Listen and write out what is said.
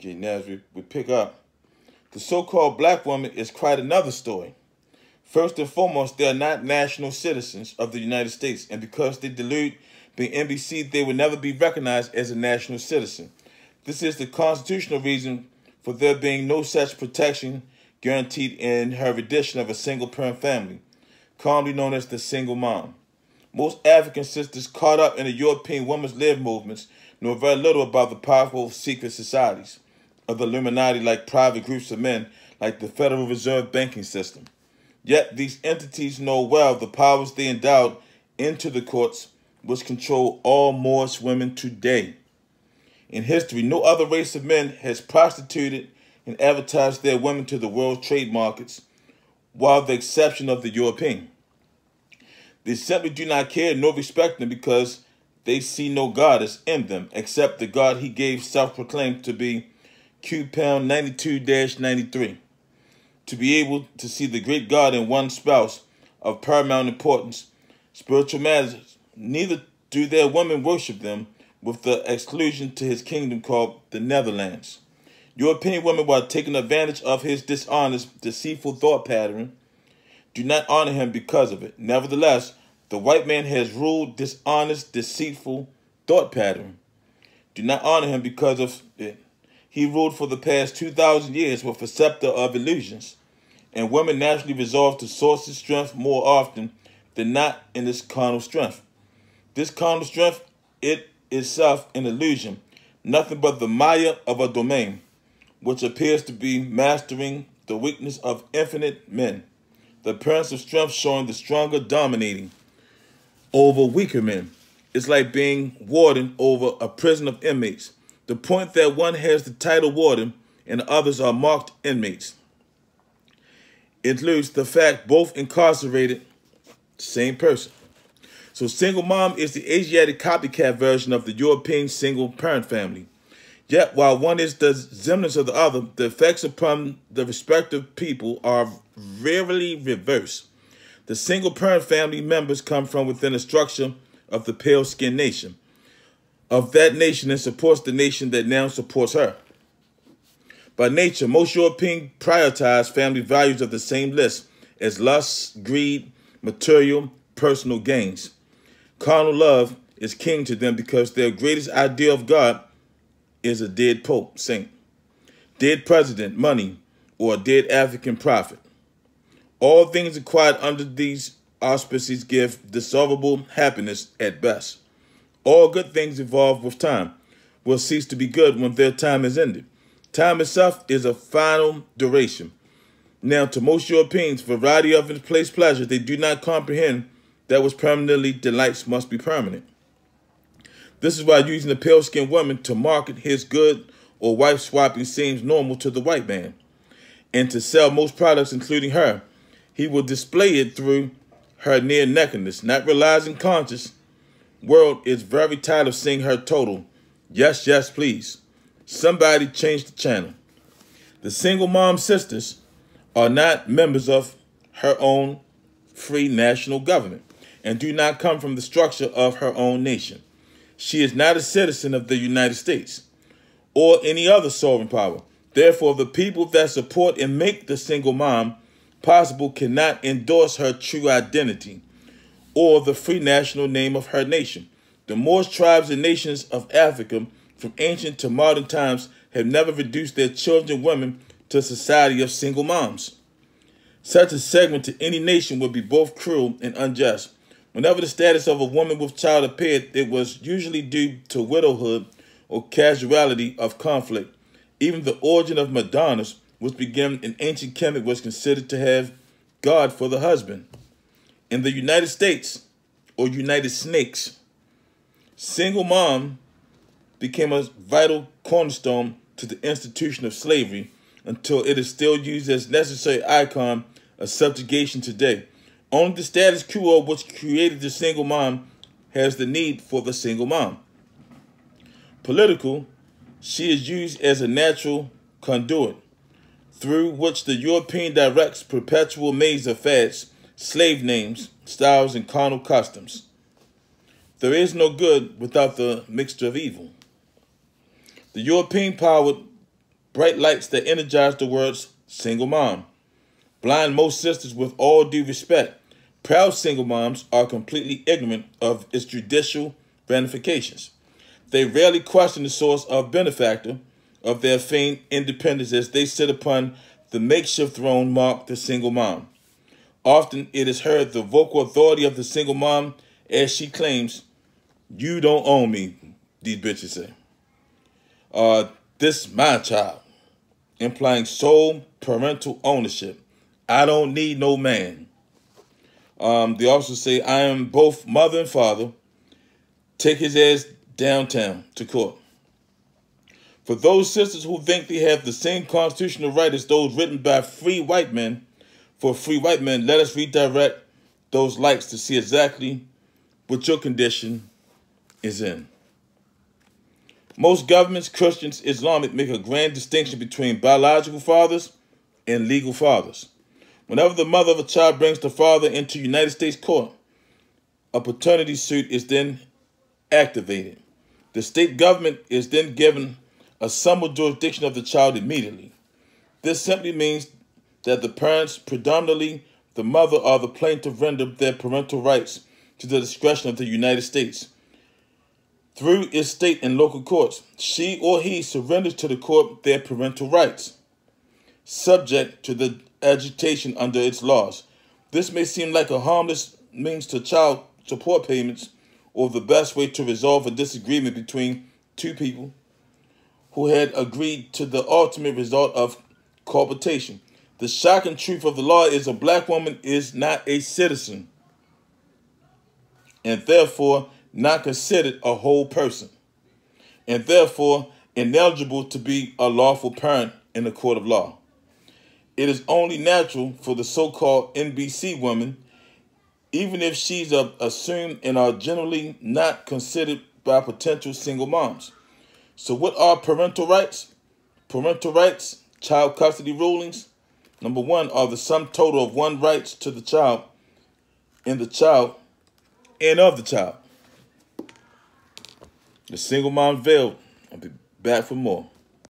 Okay, now as we pick up, the so-called black woman is quite another story. First and foremost, they are not national citizens of the United States, and because they delude being NBC, they will never be recognized as a national citizen. This is the constitutional reason for there being no such protection guaranteed in her rendition of a single-parent family, commonly known as the single mom. Most African sisters caught up in the European women's lib movements know very little about the powerful secret societies of the Illuminati, like private groups of men like the Federal Reserve banking system. Yet these entities know well the powers they endowed into the courts, which control all Moorish women today. In history, no other race of men has prostituted and advertised their women to the world trade markets, while the exception of the European. They simply do not care nor respect them because they see no goddess in them except the God he gave self-proclaimed to be Q-Pound 92-93. To be able to see the great God in one spouse of paramount importance, spiritual matters, neither do their women worship them, with the exclusion to his kingdom called the Netherlands. European women, while taking advantage of his dishonest, deceitful thought pattern, do not honor him because of it. Nevertheless, the white man has ruled dishonest, deceitful thought pattern. Do not honor him because of it. He ruled for the past 2,000 years with a scepter of illusions, and women naturally resolve to source his strength more often than not in this carnal strength. This carnal strength, it itself an illusion, nothing but the maya of a domain, which appears to be mastering the weakness of infinite men. The appearance of strength showing the stronger dominating over weaker men. It's like being warden over a prison of inmates. The point that one has the title warden and the others are marked inmates includes the fact both incarcerated, same person. So single mom is the Asiatic copycat version of the European single parent family. Yet while one is the semblance of the other, the effects upon the respective people are rarely reversed. The single parent family members come from within the structure of the pale-skinned nation, of that nation, and supports the nation that now supports her. By nature, most Europeans prioritize family values of the same list as lust, greed, material, personal gains. Carnal love is king to them because their greatest idea of God is a dead pope, saint, dead president, money, or a dead African prophet. All things acquired under these auspices give dissolvable happiness at best. All good things evolve with time, will cease to be good when their time is ended. Time itself is a final duration. Now, to most Europeans, variety of its place pleasure, they do not comprehend that which permanently delights must be permanent. This is why using a pale-skinned woman to market his good or wife swapping seems normal to the white man. And to sell most products, including her, he will display it through her near-nakedness, not realizing conscious world is very tired of seeing her total. Yes, yes, please. Somebody change the channel. The single mom sisters are not members of her own free national government and do not come from the structure of her own nation. She is not a citizen of the United States or any other sovereign power. Therefore, the people that support and make the single mom possible cannot endorse her true identity or the free national name of her nation. The Moorish tribes and nations of Africa from ancient to modern times have never reduced their children and women to a society of single moms. Such a segment to any nation would be both cruel and unjust. Whenever the status of a woman with child appeared, it was usually due to widowhood or casualty of conflict. Even the origin of Madonnas, which began in ancient Kemet, was considered to have God for the husband. In the United States, or United Snakes, single mom became a vital cornerstone to the institution of slavery until it is still used as necessary icon of subjugation today. Only the status quo which created the single mom has the need for the single mom. Political, she is used as a natural conduit through which the European directs perpetual maze of fads, slave names, styles, and carnal customs. There is no good without the mixture of evil. The European power bright lights that energize the words single mom. Blind most sisters with all due respect. Proud single moms are completely ignorant of its judicial ramifications. They rarely question the source of benefactor of their feigned independence as they sit upon the makeshift throne marked the single mom. Often it is heard the vocal authority of the single mom as she claims, "You don't own me," these bitches say. "This my child," implying sole parental ownership. "I don't need no man." They also say, "I am both mother and father. Take his ass downtown to court." For those sisters who think they have the same constitutional right as those written by free white men, for free white men, let us redirect those lights to see exactly what your condition is in. Most governments, Christians, Islamic, make a grand distinction between biological fathers and legal fathers. Whenever the mother of a child brings the father into United States court, a paternity suit is then activated. The state government is then given a summer jurisdiction of the child immediately. This simply means that the parents, predominantly the mother or the plaintiff, render their parental rights to the discretion of the United States. Through its state and local courts, she or he surrenders to the court their parental rights, subject to the agitation under its laws. This may seem like a harmless means to child support payments or the best way to resolve a disagreement between two people who had agreed to the ultimate result of cohabitation. The shocking truth of the law is a black woman is not a citizen and therefore not considered a whole person and therefore ineligible to be a lawful parent in the court of law. It is only natural for the so-called NBC woman, even if she's assumed and are generally not considered by potential single moms. So what are parental rights? Parental rights, child custody rulings, number one, are the sum total of one rights to the child and of the child. The Single Mom Veiled. I'll be back for more.